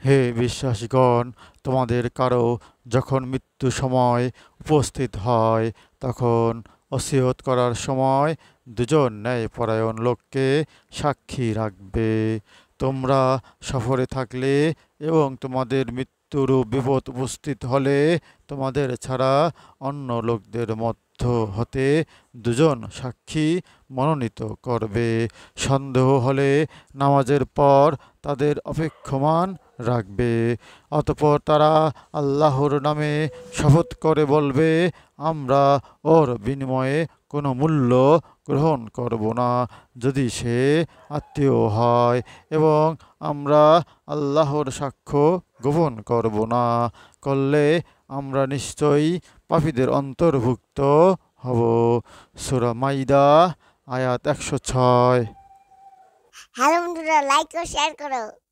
হে বিশ্বাসীগণ, তোমাদের কারো যখন মৃত্যু সময় উপস্থিত হয়, তখন ওসিয়ত করার সময় দুজন ন্যায়পরায়ণ লোককে সাক্ষী রাখবে। তোমরা সফরে থাকলে এবং তোমাদের মৃত্যুরূপ বিপদ উপস্থিত হলে তোমাদের ছাড়া অন্য লোকদের মধ্য হতে দুজন সাক্ষী মনোনীত করবে। সন্দেহ হলে নামাজের পর তাদের অপেক্ষমান রাখবে। অতঃপর তারা আল্লাহর নামে শপথ করে বলবে, আমরা ওর বিনিময়ে কোনো মূল্য গ্রহণ করব না, যদি সে আত্মীয় হয়, এবং আমরা আল্লাহর সাক্ষ্য গোপন করব না। করলে আমরা নিশ্চয়ই পাপীদের অন্তর্ভুক্ত হব। সূরা মাইদা আয়াত 106। হ্যালো বন্ধুরা, লাইক ও শেয়ার করো।